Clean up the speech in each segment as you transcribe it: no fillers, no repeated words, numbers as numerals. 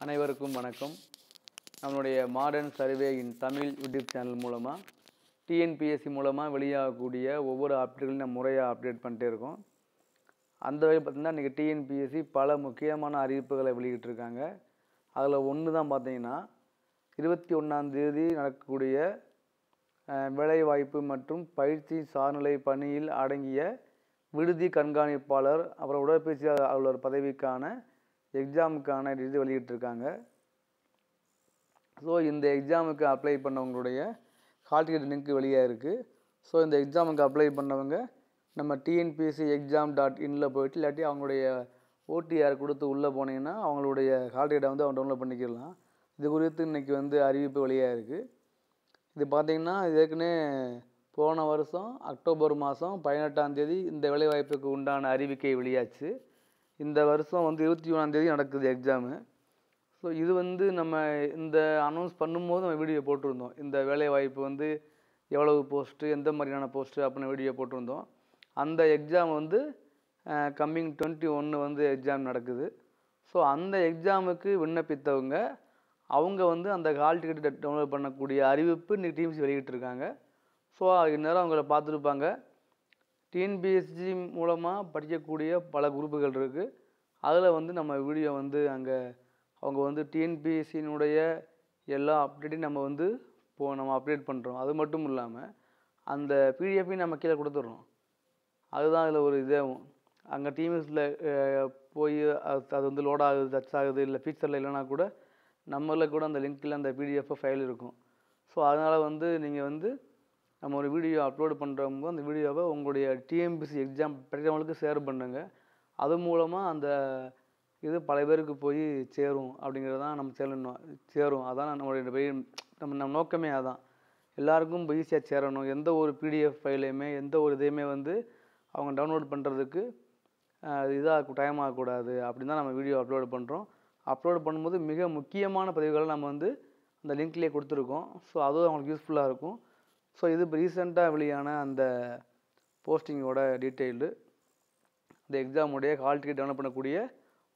அனைவருக்கும் வணக்கம். நம்மளுடைய மாடர்ன் சர்வே இன் தமிழ் யூடியூப் சேனல் மூலமாக டிஎன்பிஎஸ்சி மூலமாக வெளியாகக்கூடிய ஒவ்வொரு அப்டேட்களையும் நம்ம முறையாக அப்டேட் பண்ணிட்டே இருக்கோம். அந்த வகையில் பார்த்திங்கன்னா இன்றைக்கி டிஎன்பிஎஸ்சி பல முக்கியமான அறிவிப்புகளை வெளியிட்டிருக்காங்க. அதில் ஒன்று தான் பார்த்தீங்கன்னா 21ஆம் தேதி நடக்கக்கூடிய வேலைவாய்ப்பு மற்றும் பயிற்சி சார்நிலை பணியில் அடங்கிய விடுதி கண்காணிப்பாளர் அப்புறம் உடற்பயிற்சி அலுவலர் பதவிக்கான எக்ஸாமுக்கான இது வெளியிட்டிருக்காங்க. ஸோ இந்த எக்ஸாமுக்கு அப்ளை பண்ணவங்களுடைய ஹால் டிக்கெட் லிங்க் வெளியாக இருக்குது. ஸோ இந்த எக்ஸாமுக்கு அப்ளை பண்ணவங்க நம்ம டிஎன்பிஎஸ்சி exam.inல போய்ட்டு இல்லாட்டி அவங்களுடைய ஓடிஆர் கொடுத்து உள்ளே போனீங்கன்னா அவங்களுடைய ஹால் டிக்கெட்டை அவங்க டவுன்லோட் பண்ணிக்கலாம். இது குறித்து இன்றைக்கி அறிவிப்பு வெளியாக இருக்குது. இது பார்த்திங்கன்னா ஏற்கனவே போன வருஷம் அக்டோபர் மாதம் 18ஆம் தேதி இந்த வேலைவாய்ப்புக்கு உண்டான அறிவிக்கை வெளியாச்சு. இந்த வருஷம் 21ஆம் தேதி நடக்குது எக்ஸாமு. ஸோ இது நம்ம இந்த அனௌன்ஸ் பண்ணும்போது நம்ம வீடியோ போட்டிருந்தோம். இந்த வேலைவாய்ப்பு எவ்வளவு போஸ்ட்டு, எந்த மாதிரியான போஸ்ட்டு அப்படின்னு வீடியோ போட்டிருந்தோம். அந்த எக்ஸாம் கம்மிங் 21 எக்ஸாம் நடக்குது. ஸோ அந்த எக்ஸாமுக்கு விண்ணப்பித்தவங்க அவங்க அந்த ஹால் டிக்கெட்டை டவுன்லோட் பண்ணக்கூடிய அறிவிப்பு இன்றைக்கி டிஎன்பிஎஸ்சி வெளியிட்டிருக்காங்க. ஸோ இந்நேரம் அவங்கள பார்த்துருப்பாங்க. டிஎன்பிஎஸ்சி மூலமாக படிக்கக்கூடிய பல குரூப்புகள் இருக்குது. அதில் நம்ம வீடியோ அங்கே அவங்க டிஎன்பிஎஸ்சியினுடைய எல்லா அப்டேட்டையும் நம்ம அப்டேட் பண்ணுறோம். அது மட்டும் இல்லாமல் அந்த பிடிஎஃப்பையும் நம்ம கீழே கொடுத்துட்றோம். அதுதான் அதில் ஒரு இதாகும். அங்கே டிஎன்பிஎஸ்சியில் போய் அது லோட் ஆகுது, டச் ஆகுது, இல்லை ஃபீச்சரில் இல்லைனா கூட நம்மளில் கூட அந்த லிங்க்கில் அந்த பிடிஎஃப் ஃபைல் இருக்கும். ஸோ அதனால் நீங்கள் நம்ம ஒரு வீடியோ அப்லோடு பண்ணுறவங்க அந்த வீடியோவை உங்களுடைய டிஎன்பிஎஸ்சி எக்ஸாம் படிக்கிறவங்களுக்கு ஷேர் பண்ணுங்கள். அது மூலமாக அந்த இது பல பேருக்கு போய் சேரும் அப்படிங்கிறது தான் நம்ம சேரும். அதான் நம்மளுடைய நம்ம நோக்கமே அதான். எல்லாருக்கும் ஈஸியாக சேரணும். எந்த ஒரு பிடிஎஃப் ஃபைலையுமே எந்த ஒரு இதையுமே அவங்க டவுன்லோட் பண்ணுறதுக்கு டைம் ஆகக்கூடாது அப்படின்னு தான் நம்ம வீடியோ அப்லோடு பண்ணுறோம். அப்லோடு பண்ணும்போது மிக முக்கியமான பதிவுகளை நம்ம அந்த லிங்க்லேயே கொடுத்துருக்கோம். ஸோ அதுவும் அவங்களுக்கு யூஸ்ஃபுல்லாக இருக்கும். ஸோ இது இப்போ ரீசெண்டாக வெளியான அந்த போஸ்டிங்கோட டீட்டெயிலு, இந்த எக்ஸாமுடைய ஹால் டிக்கெட் டவுன்லோட் பண்ணக்கூடிய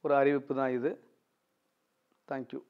ஒரு அறிவிப்பு தான் இது. தேங்க்யூ.